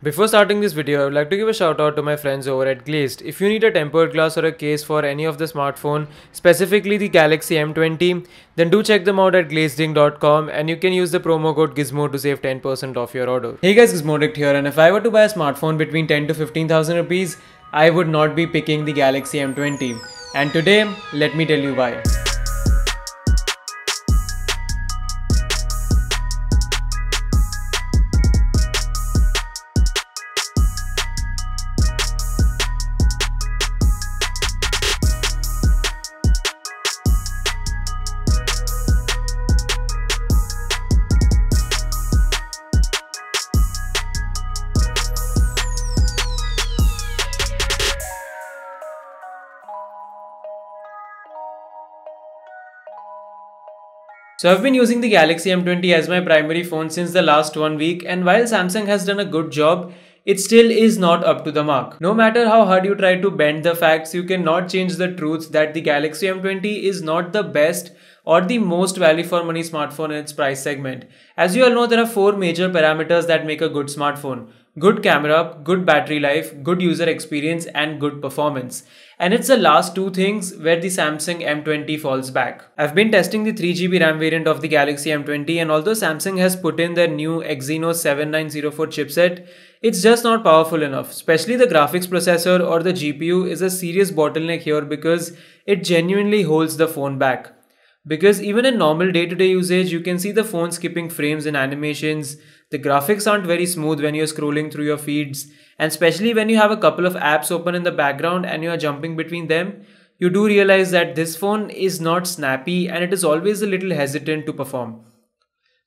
Before starting this video, I would like to give a shout out to my friends over at Glazed. If you need a tempered glass or a case for any of the smartphone, specifically the Galaxy M20, then do check them out at glazeding.com and you can use the promo code GIZMO to save 10% off your order. Hey guys, gizmoddict here, and if I were to buy a smartphone between 10 to 15,000 rupees, I would not be picking the Galaxy M20. And today, let me tell you why. So I've been using the Galaxy M20 as my primary phone since the last 1 week, and while Samsung has done a good job, it still is not up to the mark. No matter how hard you try to bend the facts, you cannot change the truth that the Galaxy M20 is not the best or the most value for money smartphone in its price segment. As you all know, there are 4 major parameters that make a good smartphone: good camera, good battery life, good user experience, and good performance. And it's the last 2 things where the Samsung M20 falls back. I've been testing the 3GB RAM variant of the Galaxy M20, and although Samsung has put in their new Exynos 7904 chipset, it's just not powerful enough. Especially the graphics processor or the GPU is a serious bottleneck here because it genuinely holds the phone back. Because even in normal day-to-day usage, you can see the phone skipping frames and animations. The graphics aren't very smooth when you're scrolling through your feeds, and especially when you have a couple of apps open in the background and you're jumping between them, you do realize that this phone is not snappy and it is always a little hesitant to perform.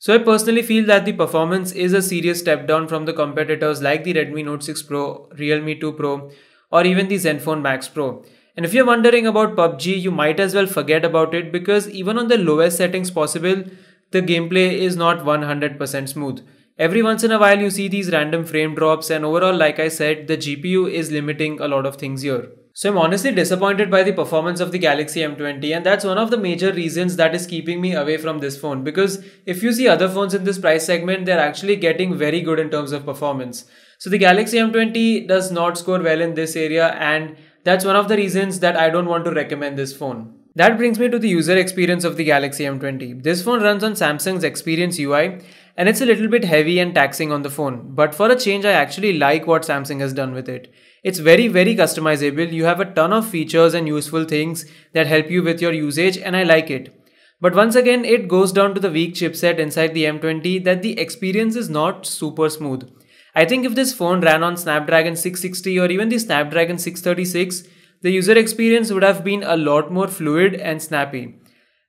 So I personally feel that the performance is a serious step down from the competitors like the Redmi Note 6 Pro, Realme 2 Pro, or even the Zenfone Max Pro. And if you're wondering about PUBG, you might as well forget about it because even on the lowest settings possible, the gameplay is not 100% smooth. Every once in a while you see these random frame drops, and overall, like I said, the GPU is limiting a lot of things here. So I'm honestly disappointed by the performance of the Galaxy M20, and that's one of the major reasons that is keeping me away from this phone, because if you see other phones in this price segment, they're actually getting very good in terms of performance. So the Galaxy M20 does not score well in this area, and that's one of the reasons that I don't want to recommend this phone. That brings me to the user experience of the Galaxy M20. This phone runs on Samsung's Experience UI, and it's a little bit heavy and taxing on the phone. But for a change, I actually like what Samsung has done with it. It's very customizable. You have a ton of features and useful things that help you with your usage, and I like it. But once again, it goes down to the weak chipset inside the M20 that the experience is not super smooth. I think if this phone ran on Snapdragon 660 or even the Snapdragon 636, the user experience would have been a lot more fluid and snappy.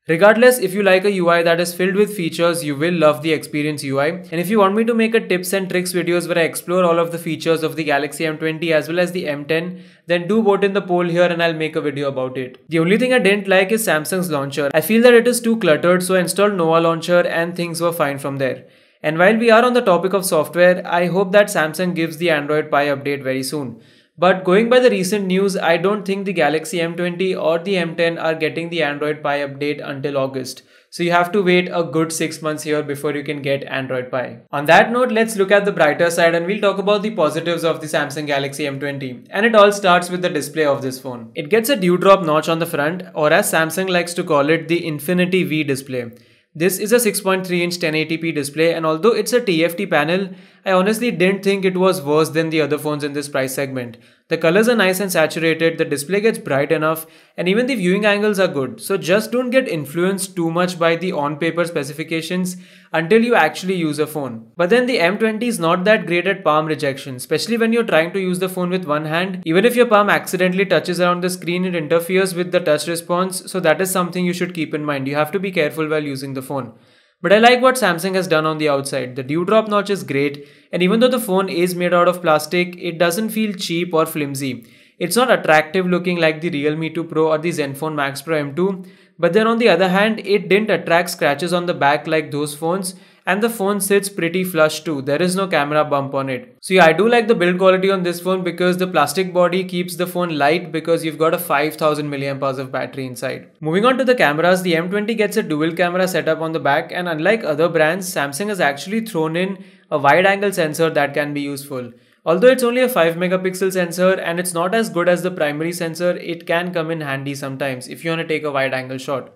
Regardless, if you like a UI that is filled with features, you will love the Experience UI. And if you want me to make a tips and tricks videos where I explore all of the features of the Galaxy M20 as well as the M10, then do vote in the poll here and I'll make a video about it. The only thing I didn't like is Samsung's launcher. I feel that it is too cluttered, so I installed Nova Launcher and things were fine from there. And while we are on the topic of software, I hope that Samsung gives the Android Pie update very soon. But going by the recent news, I don't think the Galaxy M20 or the M10 are getting the Android Pie update until August. So you have to wait a good 6 months here before you can get Android Pie. On that note, let's look at the brighter side and we'll talk about the positives of the Samsung Galaxy M20. And it all starts with the display of this phone. It gets a dewdrop notch on the front, or as Samsung likes to call it, the Infinity V display. This is a 6.3-inch 1080p display, and although it's a TFT panel, I honestly didn't think it was worse than the other phones in this price segment. The colors are nice and saturated, the display gets bright enough, and even the viewing angles are good. So just don't get influenced too much by the on-paper specifications until you actually use a phone. But then the M20 is not that great at palm rejection, especially when you're trying to use the phone with one hand. Even if your palm accidentally touches around the screen, it interferes with the touch response, so that is something you should keep in mind. You have to be careful while using the phone. But I like what Samsung has done on the outside. The dewdrop notch is great, and even though the phone is made out of plastic, it doesn't feel cheap or flimsy. It's not attractive looking like the Realme 2 Pro or the Zenfone Max Pro M2, but then on the other hand, it didn't attract scratches on the back like those phones, and the phone sits pretty flush too. There is no camera bump on it. So yeah, I do like the build quality on this phone because the plastic body keeps the phone light because you've got a 5000 mAh of battery inside. Moving on to the cameras, the M20 gets a dual camera setup on the back, and unlike other brands, Samsung has actually thrown in a wide angle sensor that can be useful. Although it's only a 5 megapixel sensor and it's not as good as the primary sensor, it can come in handy sometimes if you want to take a wide angle shot.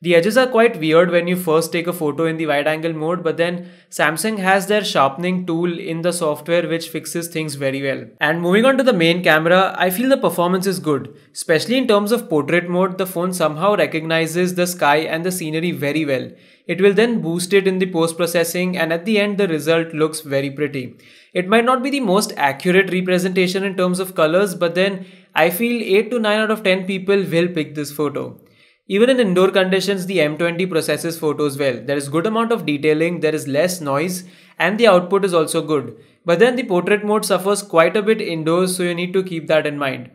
The edges are quite weird when you first take a photo in the wide angle mode, but then Samsung has their sharpening tool in the software which fixes things very well. And moving on to the main camera, I feel the performance is good. Especially in terms of portrait mode, the phone somehow recognizes the sky and the scenery very well. It will then boost it in the post-processing, and at the end the result looks very pretty. It might not be the most accurate representation in terms of colors, but then I feel 8 to 9 out of 10 people will pick this photo. Even in indoor conditions, the M20 processes photos well. There is good amount of detailing, there is less noise, and the output is also good. But then the portrait mode suffers quite a bit indoors, so you need to keep that in mind.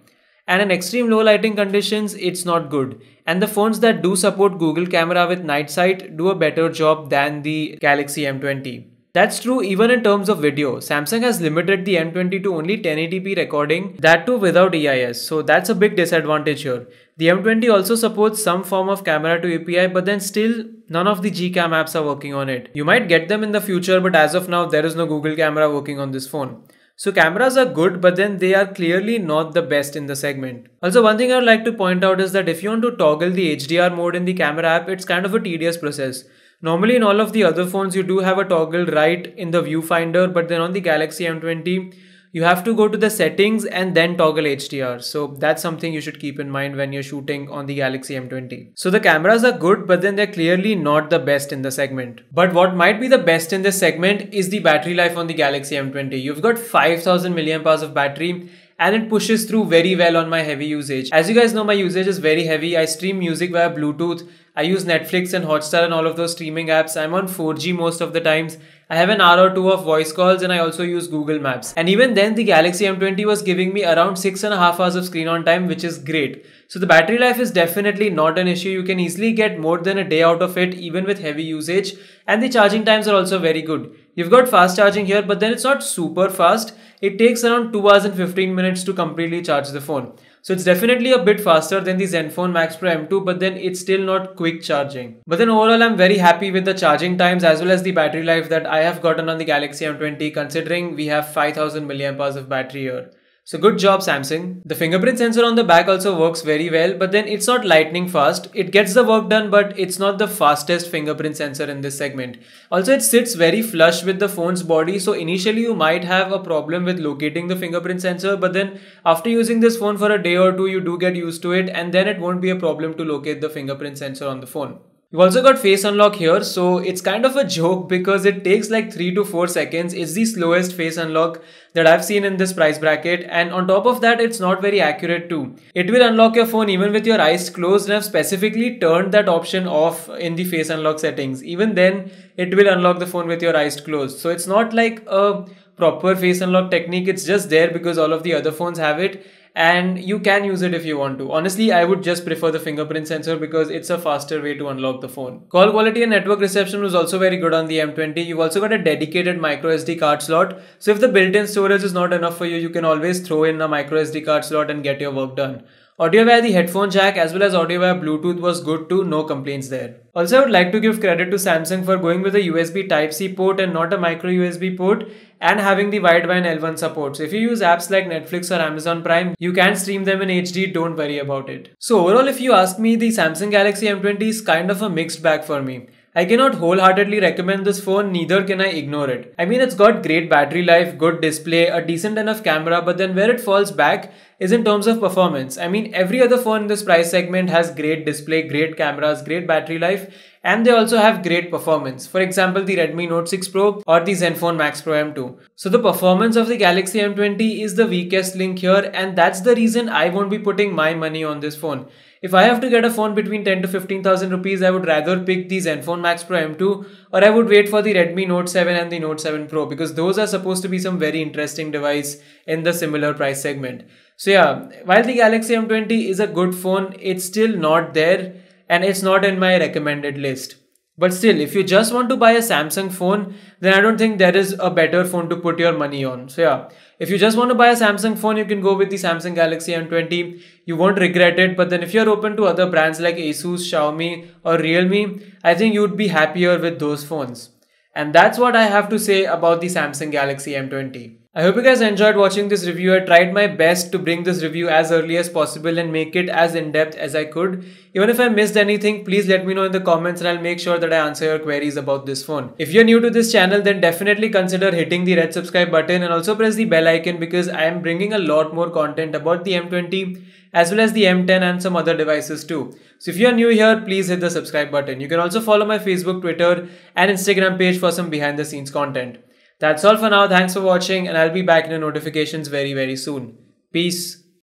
And in extreme low lighting conditions, it's not good. And the phones that do support Google camera with night sight do a better job than the Galaxy M20. That's true even in terms of video. Samsung has limited the M20 to only 1080p recording, that too without EIS, so that's a big disadvantage here. The M20 also supports some form of camera to API, but then still none of the Gcam apps are working on it. You might get them in the future, but as of now there is no Google camera working on this phone. So cameras are good, but then they are clearly not the best in the segment. Also, one thing I would like to point out is that if you want to toggle the HDR mode in the camera app, it's kind of a tedious process. Normally in all of the other phones you do have a toggle right in the viewfinder, but then on the Galaxy M20 you have to go to the settings and then toggle HDR. So that's something you should keep in mind when you're shooting on the Galaxy M20. So the cameras are good, but then they're clearly not the best in the segment. But what might be the best in this segment is the battery life on the Galaxy M20. You've got 5000 mAh of battery, and it pushes through very well on my heavy usage. As you guys know, my usage is very heavy. I stream music via Bluetooth. I use Netflix and Hotstar and all of those streaming apps. I'm on 4G most of the times. I have an hour or two of voice calls, and I also use Google Maps. And even then the Galaxy M20 was giving me around 6.5 hours of screen on time, which is great. So the battery life is definitely not an issue. You can easily get more than a day out of it even with heavy usage, and the charging times are also very good. You've got fast charging here, but then it's not super fast. It takes around 2 hours and 15 minutes to completely charge the phone. So it's definitely a bit faster than the Zenfone Max Pro M2, but then it's still not quick charging. But then overall I'm very happy with the charging times as well as the battery life that I have gotten on the Galaxy M20, considering we have 5000 mAh of battery here. So good job Samsung. The fingerprint sensor on the back also works very well, but then it's not lightning fast. It gets the work done, but it's not the fastest fingerprint sensor in this segment. Also, it sits very flush with the phone's body, so initially you might have a problem with locating the fingerprint sensor, but then after using this phone for a day or two, you do get used to it, and then it won't be a problem to locate the fingerprint sensor on the phone. You've also got face unlock here, so it's kind of a joke because it takes like 3 to 4 seconds. It's the slowest face unlock that I've seen in this price bracket, and on top of that it's not very accurate too. It will unlock your phone even with your eyes closed, and I've specifically turned that option off in the face unlock settings. Even then it will unlock the phone with your eyes closed. So it's not like a proper face unlock technique, it's just there because all of the other phones have it. And you can use it if you want to. Honestly, I would just prefer the fingerprint sensor because it's a faster way to unlock the phone. Call quality and network reception was also very good on the M20. You've also got a dedicated micro SD card slot. So if the built-in storage is not enough for you, you can always throw in a micro SD card slot and get your work done. Audio via the headphone jack as well as audio via Bluetooth was good too, no complaints there. Also, I would like to give credit to Samsung for going with a USB Type-C port and not a micro USB port, and having the wideband L1 support. So if you use apps like Netflix or Amazon Prime, you can stream them in HD, don't worry about it. So overall, if you ask me, the Samsung Galaxy M20 is kind of a mixed bag for me. I cannot wholeheartedly recommend this phone, neither can I ignore it. I mean, it's got great battery life, good display, a decent enough camera, but then where it falls back is in terms of performance. I mean, every other phone in this price segment has great display, great cameras, great battery life, and they also have great performance. For example, the Redmi Note 6 Pro or the Zenfone Max Pro M2. So the performance of the Galaxy M20 is the weakest link here, and that's the reason I won't be putting my money on this phone. If I have to get a phone between 10 to 15,000 rupees, I would rather pick the Zenfone Max Pro M2, or I would wait for the Redmi Note 7 and the Note 7 Pro, because those are supposed to be some very interesting device in the similar price segment. So yeah, while the Galaxy M20 is a good phone, it's still not there and it's not in my recommended list. But still, if you just want to buy a Samsung phone, then I don't think there is a better phone to put your money on. So yeah, if you just want to buy a Samsung phone, you can go with the Samsung Galaxy M20. You won't regret it. But then if you're open to other brands like Asus, Xiaomi or Realme, I think you'd be happier with those phones. And that's what I have to say about the Samsung Galaxy M20. I hope you guys enjoyed watching this review. I tried my best to bring this review as early as possible and make it as in-depth as I could. Even if I missed anything, please let me know in the comments and I'll make sure that I answer your queries about this phone. If you're new to this channel, then definitely consider hitting the red subscribe button and also press the bell icon because I am bringing a lot more content about the M20 as well as the M10 and some other devices too. So if you're new here, please hit the subscribe button. You can also follow my Facebook, Twitter and Instagram page for some behind the scenes content. That's all for now. Thanks for watching and I'll be back in your notifications very soon. Peace.